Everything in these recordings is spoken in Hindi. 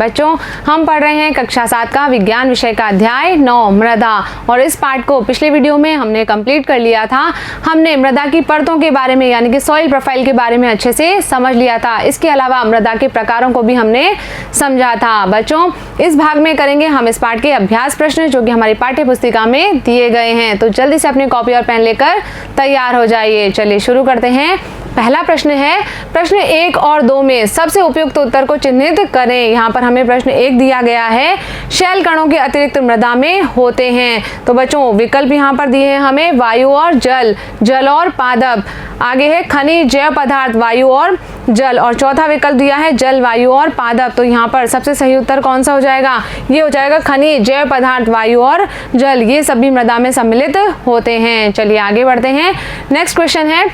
बच्चों, हम पढ़ रहे हैं कक्षा 7 का विज्ञान विषय का अध्याय 9 मृदा। और इस पार्ट को पिछले वीडियो में हमने कंप्लीट कर लिया था। हमने मृदा की परतों के बारे में यानी कि सॉइल प्रोफाइल के बारे में अच्छे से समझ लिया था। इसके अलावा मृदा के प्रकारों को भी हमने समझा था। बच्चों, इस भाग में करेंगे हम इस पार्ट के अभ्यास प्रश्न जो कि हमारी पाठ्य पुस्तिका में दिए गए हैं। तो जल्दी से अपनी कॉपी और पेन लेकर तैयार हो जाइए। चलिए शुरू करते हैं। पहला प्रश्न है, प्रश्न 1 और 2 में सबसे उपयुक्त उत्तर को चिन्हित करें। यहाँ पर हमें प्रश्न 1 दिया गया है, शैल कणों के अतिरिक्त मृदा में होते हैं। तो बच्चों विकल्प यहाँ पर दिए हैं हमें, वायु और जल, जल और पादप। आगे है खनिज, जैव पदार्थ, वायु और जल। और चौथा विकल्प दिया है जल, वायु और पादप। तो यहाँ पर सबसे सही उत्तर कौन सा हो जाएगा? ये हो जाएगा खनिज, जैव पदार्थ, वायु और जल। ये सभी मृदा में सम्मिलित होते हैं। चलिए आगे बढ़ते हैं। नेक्स्ट क्वेश्चन है,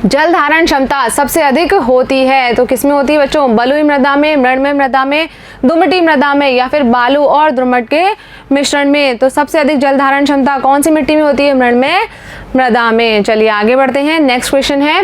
जल धारण क्षमता सबसे अधिक होती है तो किसमें होती है बच्चों? बलुई मृदा में, मृणमय मृदा में, दोमटी मृदा में या फिर बालू और दोमट के मिश्रण में। तो सबसे अधिक जल धारण क्षमता कौन सी मिट्टी में होती है? मृणमय मृदा में। चलिए आगे बढ़ते हैं। नेक्स्ट क्वेश्चन है,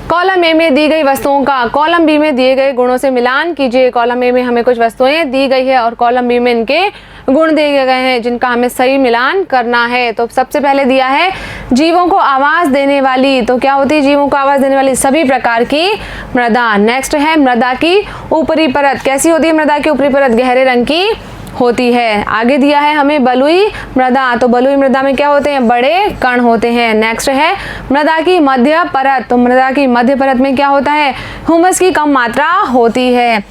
कॉलम ए में दी गई वस्तुओं का कॉलम बी में दिए गए गुणों से मिलान कीजिए। कॉलम ए में हमें कुछ वस्तुएं दी गई है और कॉलम बी में इनके गुण दिए गए हैं जिनका हमें सही मिलान करना है। तो सबसे पहले दिया है जीवों को आवाज देने वाली। तो क्या होती है जीवों को आवाज देने वाली? सभी प्रकार की मृदा। नेक्स्ट है मृदा की ऊपरी परत। कैसी होती है मृदा की ऊपरी परत? गहरे रंग की होती है। आगे दिया है हमें बलुई मृदा। तो बलुई मृदा में क्या होते हैं? बड़े कण होते हैं। नेक्स्ट है मृदा की मध्य परत। तो मृदा की मध्य परत में क्या होता है? ह्यूमस की कम मात्रा होती है।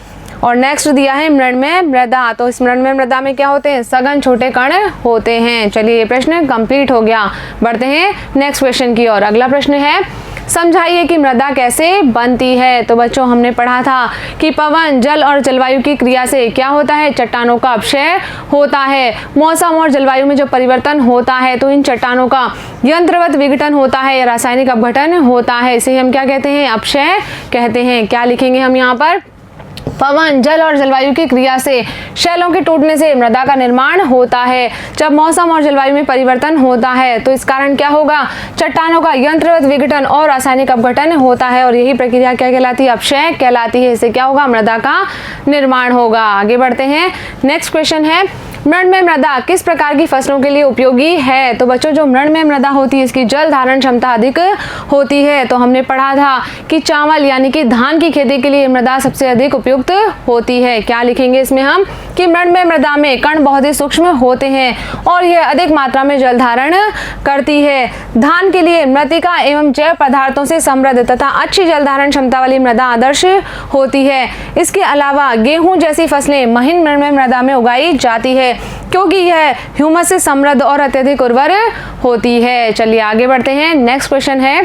और नेक्स्ट दिया है मृणमय मृदा। तो इस मृणमय मृदा में क्या होते हैं? सघन छोटे कण होते हैं। चलिए ये प्रश्न कंप्लीट हो गया। बढ़ते हैं नेक्स्ट क्वेश्चन की ओर। अगला प्रश्न है, समझाइए कि मृदा कैसे बनती है। तो बच्चों हमने पढ़ा था कि पवन, जल और जलवायु की क्रिया से क्या होता है? चट्टानों का अपक्षय होता है। मौसम और जलवायु में जो परिवर्तन होता है तो इन चट्टानों का यंत्रवत विघटन होता है या रासायनिक अपघटन होता है। इसे हम क्या कहते हैं? अपक्षय कहते हैं। क्या लिखेंगे हम यहाँ पर? पवन, जल और जलवायु की क्रिया से, शैलों के टूटने से मृदा का निर्माण होता है। जब मौसम और जलवायु में परिवर्तन होता है तो इस कारण क्या होगा? चट्टानों का यंत्रवत विघटन और रासायनिक अपघटन होता है और यही प्रक्रिया क्या कहलाती है? अपक्षय कहलाती है। इससे क्या होगा? मृदा का निर्माण होगा। आगे बढ़ते हैं। नेक्स्ट क्वेश्चन है, मृणमय मृदा किस प्रकार की फसलों के लिए उपयोगी है? तो बच्चों जो मृणमय मृदा होती है इसकी जल धारण क्षमता अधिक होती है। तो हमने पढ़ा था कि चावल यानी कि धान की खेती के लिए मृदा सबसे अधिक उपयुक्त होती है। क्या लिखेंगे इसमें हम? कि मृणमय मृदा में कण बहुत ही सूक्ष्म होते हैं और यह अधिक मात्रा में जल धारण करती है। धान के लिए मृत्तिका एवं जैव पदार्थों से समृद्ध तथा अच्छी जल धारण क्षमता वाली मृदा आदर्श होती है। इसके अलावा गेहूं जैसी फसलें महीन मृणमय मृदा में उगाई जाती है क्योंकि यह ह्यूमस से समृद्ध और अत्यधिक उर्वर होती है। चलिए आगे बढ़ते हैं। नेक्स्ट क्वेश्चन है,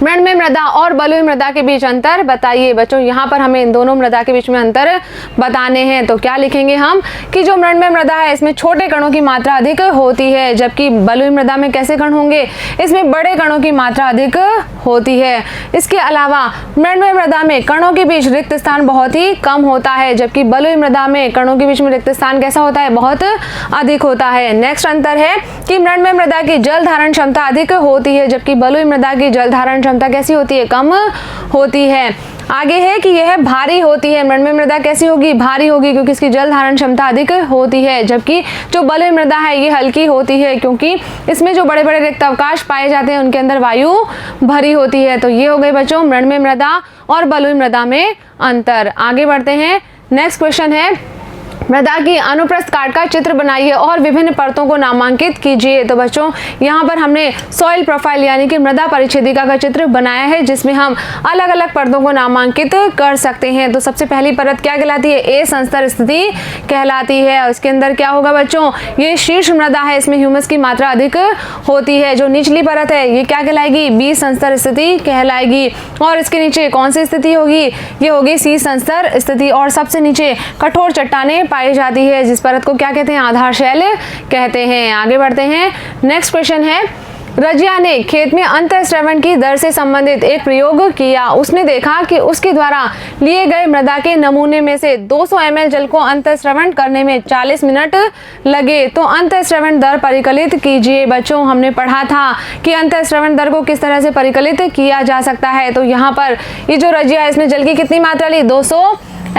मृणमय मृदा और बलुई मृदा के बीच अंतर बताइए। बच्चों यहाँ पर हमें इन दोनों मृदा के बीच में अंतर बताने हैं। तो क्या लिखेंगे हम? कि जो मृणमय मृदा है इसमें छोटे कणों की मात्रा अधिक होती है जबकि बलुई मृदा में कैसे कण होंगे? इसमें बड़े कणों की मात्रा अधिक होती है। इसके अलावा मृणमय मृदा में कणों के बीच रिक्त स्थान बहुत ही कम होता है जबकि बलुई मृदा में कणों के बीच में रिक्त स्थान कैसा होता है? बहुत अधिक होता है। नेक्स्ट अंतर है कि मृणमय मृदा की जल धारण क्षमता अधिक होती है जबकि बलुई मृदा की जल धारण क्षमता कैसी होती है? कम होती है। आगे है कि यह भारी होती है। मृणमय मृदा कैसी होगी? भारी होगी क्योंकि इसकी जल धारण क्षमता अधिक होती है जबकि जो बलुई मृदा है ये हल्की होती है क्योंकि इसमें जो बड़े बड़े रिक्त अवकाश पाए जाते हैं उनके अंदर वायु भरी होती है। तो ये हो गए बच्चों मृणमय मृदा और बलुई मृदा में अंतर। आगे बढ़ते हैं। नेक्स्ट क्वेश्चन है, मृदा की अनुप्रस्थ काट का चित्र बनाइए और विभिन्न परतों को नामांकित कीजिए। तो बच्चों यहाँ पर हमने सॉइल प्रोफाइल यानी कि मृदा परिच्छेदिका का चित्र बनाया है जिसमें हम अलग अलग परतों को नामांकित कर सकते हैं। तो सबसे पहली परत क्या कहलाती है? ए संस्तर स्थिति कहलाती है। इसके अंदर क्या होगा बच्चों? ये शीर्ष मृदा है, इसमें ह्यूमस की मात्रा अधिक होती है। जो निचली परत है ये क्या कहलाएगी? बी संस्तर स्थिति कहलाएगी। और इसके नीचे कौन सी स्थिति होगी? ये होगी सी संस्तर स्थिति। और सबसे नीचे कठोर चट्टानें पाई जाती है जिस परत को क्या कहते हैं? आधार शैल कहते हैं। आगे बढ़ते हैं। नेक्स्ट क्वेश्चन है, रजिया ने खेत में अंतःस्रवण की दर से संबंधित एक प्रयोग किया। उसने देखा कि उसके द्वारा लिए गए मृदा के नमूने में से 200 ml जल को अंतःस्रवण करने में 40 मिनट लगे। तो अंतःस्रवण दर परिकलित कीजिए। बच्चों हमने पढ़ा था कि अंतःस्रवण दर को किस तरह से परिकलित किया जा सकता है। तो यहाँ पर ये जो रजिया है इसने जल की कितनी मात्रा ली? 200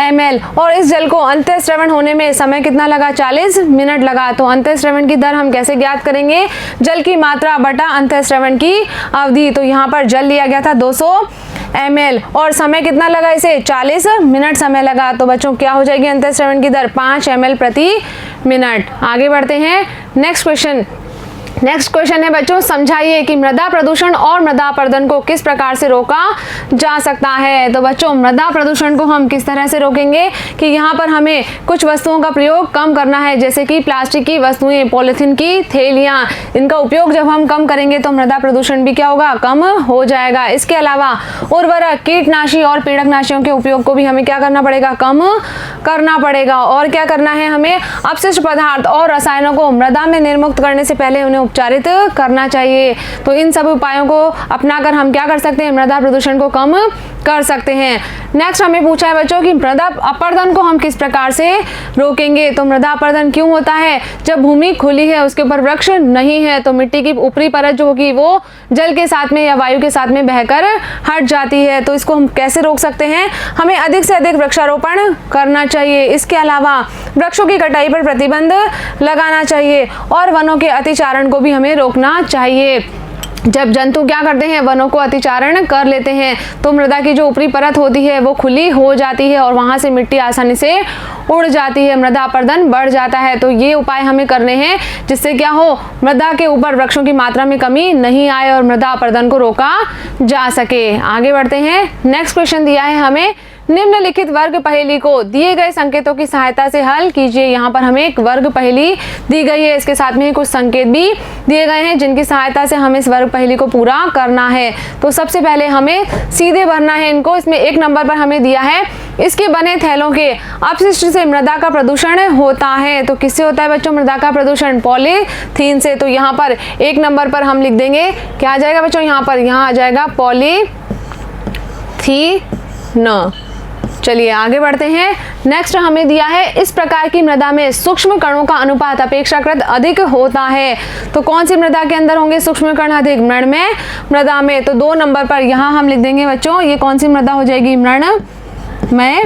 ml और इस जल को अंतःस्रवण होने में समय कितना लगा? 40 मिनट लगा। तो अंतःस्रवण की दर हम कैसे ज्ञात करेंगे? जल की मात्रा बटा अंतःस्रवण की अवधि। तो यहाँ पर जल लिया गया था 200 ml और समय कितना लगा इसे? 40 मिनट समय लगा। तो बच्चों क्या हो जाएगी अंतःस्रवण की दर? 5 ml प्रति मिनट। आगे बढ़ते हैं नेक्स्ट क्वेश्चन है बच्चों, समझाइए कि मृदा प्रदूषण और मृदा अपरदन को किस प्रकार से रोका जा सकता है। तो बच्चों मृदा प्रदूषण को हम किस तरह से रोकेंगे कि यहाँ पर हमें कुछ वस्तुओं का प्रयोग कम करना है, जैसे कि प्लास्टिक की वस्तुएं, पॉलिथीन की थैलियाँ, इनका उपयोग जब हम कम करेंगे तो मृदा प्रदूषण भी क्या होगा? कम हो जाएगा। इसके अलावा उर्वरक, कीटनाशी और पीड़कनाशियों के उपयोग को भी हमें क्या करना पड़ेगा? कम करना पड़ेगा। और क्या करना है? हमें अपशिष्ट पदार्थ और रसायनों को मृदा में निर्मुक्त करने से पहले उन्हें उपचारित करना चाहिए। तो इन सब उपायों को अपनाकर हम क्या कर सकते हैं? मृदा प्रदूषण को कम कर सकते हैं। नेक्स्ट हमें पूछा है बच्चों कि मृदा अपरदन को हम किस प्रकार से रोकेंगे। तो मृदा अपरदन क्यों होता है? जब भूमि खुली है, उसके ऊपर वृक्ष नहीं है, तो मिट्टी की ऊपरी परत जो होगी वो जल के साथ में या वायु के साथ में बहकर हट जाती है। तो इसको हम कैसे रोक सकते हैं? हमें अधिक से अधिक वृक्षारोपण करना चाहिए। इसके अलावा वृक्षों की कटाई पर प्रतिबंध लगाना चाहिए और वनों के अतिचारण को भी हमें रोकना चाहिए। जब जंतु क्या करते हैं? वनों को अतिचारण कर लेते हैं, तो मृदा की जो ऊपरी परत होती है वो खुली हो जाती है और वहां से मिट्टी आसानी से उड़ जाती है, मृदा अपरदन बढ़ जाता है। तो ये उपाय हमें करने हैं जिससे क्या हो? मृदा के ऊपर वृक्षों की मात्रा में कमी नहीं आए और मृदा अपरदन को रोका जा सके। आगे बढ़ते हैं। नेक्स्ट क्वेश्चन दिया है हमें, निम्नलिखित वर्ग पहेली को दिए गए संकेतों की सहायता से हल कीजिए। यहाँ पर हमें एक वर्ग पहेली दी गई है, इसके साथ में कुछ संकेत भी दिए गए हैं जिनकी सहायता से हमें इस वर्ग पहेली को पूरा करना है। तो सबसे पहले हमें सीधे भरना है इनको। इसमें 1 नंबर पर हमें दिया है, इसके बने थैलों के अपशिष्ट से मृदा का प्रदूषण होता है। तो किससे होता है बच्चों मृदा का प्रदूषण? पॉलीथीन से। तो यहाँ पर 1 नंबर पर हम लिख देंगे, क्या आ जाएगा बच्चों? यहाँ आ जाएगा पॉलीथीन। चलिए आगे बढ़ते हैं। नेक्स्ट हमें दिया है, इस प्रकार की मृदा में सूक्ष्म कणों का अनुपात अपेक्षाकृत अधिक होता है। तो कौन सी मृदा के अंदर होंगे सूक्ष्म कण अधिक? मृणमय मृदा में। तो 2 नंबर पर यहाँ हम लिख देंगे बच्चों, ये कौन सी मृदा हो जाएगी? मृणमय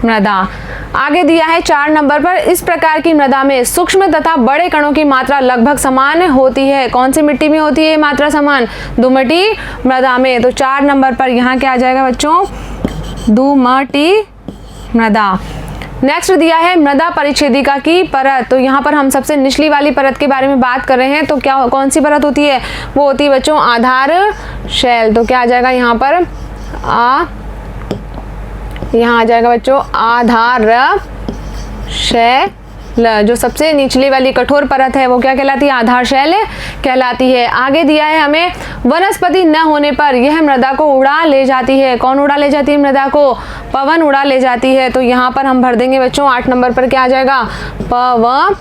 मृदा। आगे दिया है 4 नंबर पर, इस प्रकार की मृदा में सूक्ष्म तथा बड़े कणों की मात्रा लगभग समान होती है। कौन सी मिट्टी में होती है मात्रा समान? दोमटी मृदा में। तो 4 नंबर पर यहाँ क्या आ जाएगा बच्चों? दोमटी मृदा। नेक्स्ट दिया है मृदा परिच्छेदिका की परत। तो यहाँ पर हम सबसे निचली वाली परत के बारे में बात कर रहे हैं। तो क्या कौन सी परत होती है? वो होती है बच्चों आधार शैल। तो क्या आ जाएगा यहाँ पर? यहाँ आ जाएगा बच्चों आधार शैल। जो सबसे निचली वाली कठोर परत है वो क्या कहलाती है? आधार शैल कहलाती है। आगे दिया है हमें, वनस्पति न होने पर यह मृदा को उड़ा ले जाती है। कौन उड़ा ले जाती है मृदा को? पवन उड़ा ले जाती है। तो यहाँ पर हम भर देंगे बच्चों 8 नंबर पर, क्या आ जाएगा? पवन।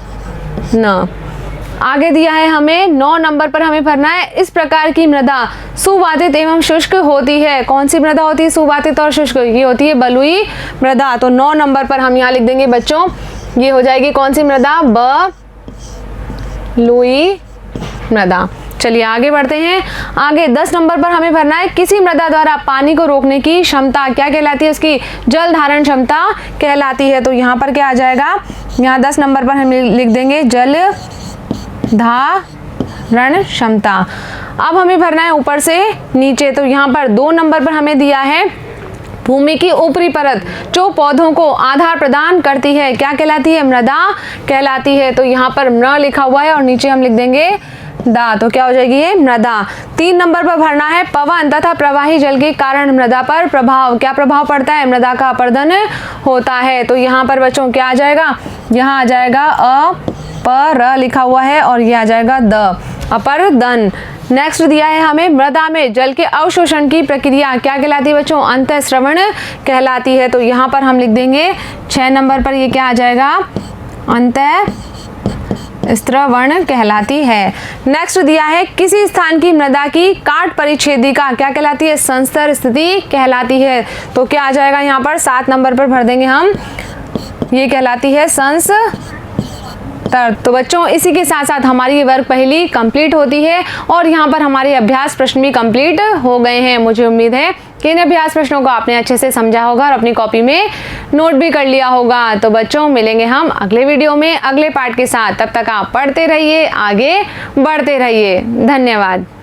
आगे दिया है हमें 9 नंबर पर हमें भरना है, इस प्रकार की मृदा सुवातित एवं शुष्क होती है। कौन सी मृदा होती है सुवातित और शुष्क? ये होती है बलुई मृदा। तो 9 नंबर पर हम यहाँ लिख देंगे बच्चों, ये हो जाएगी कौन सी मृदा? बलुई मृदा। चलिए आगे बढ़ते हैं। आगे 10 नंबर पर हमें भरना है, किसी मृदा द्वारा पानी को रोकने की क्षमता क्या कहलाती है? उसकी जल धारण क्षमता कहलाती है। तो यहाँ पर क्या आ जाएगा? यहाँ 10 नंबर पर हम लिख देंगे जल धारण क्षमता। अब हमें भरना है ऊपर से नीचे। तो यहाँ पर 2 नंबर पर हमें दिया है, भूमि की ऊपरी परत जो पौधों को आधार प्रदान करती है क्या कहलाती है? मृदा कहलाती है। तो यहाँ पर मृ लिखा हुआ है और नीचे हम लिख देंगे दा। तो क्या हो जाएगी ये? मृदा। 3 नंबर पर भरना है, पवन तथा प्रवाही जल के कारण मृदा पर प्रभाव। क्या प्रभाव पड़ता है? मृदा का अपरदन होता है। तो यहाँ पर बच्चों क्या आ जाएगा? यहाँ आ जाएगा अपर लिखा हुआ है और ये आ जाएगा द, अपरदन। नेक्स्ट दिया है हमें, मृदा में जल के अवशोषण की प्रक्रिया क्या कहलाती है बच्चों? अंतःस्रवण कहलाती है। तो यहाँ पर हम लिख देंगे 6 नंबर पर, ये क्या आ जाएगा? अंतःस्रवण कहलाती है। नेक्स्ट दिया है, किसी स्थान की मृदा की काट परिच्छेदिका क्या कहलाती है? संस्तर स्थिति कहलाती है। तो क्या आ जाएगा यहाँ पर? 7 नंबर पर भर देंगे हम, ये कहलाती है संस्तर। तो बच्चों इसी के साथ साथ हमारी ये वर्ग पहेली कंप्लीट होती है और यहाँ पर हमारे अभ्यास प्रश्न भी कंप्लीट हो गए हैं। मुझे उम्मीद है कि इन अभ्यास प्रश्नों को आपने अच्छे से समझा होगा और अपनी कॉपी में नोट भी कर लिया होगा। तो बच्चों, मिलेंगे हम अगले वीडियो में अगले पार्ट के साथ। तब तक आप पढ़ते रहिए, आगे बढ़ते रहिए। धन्यवाद।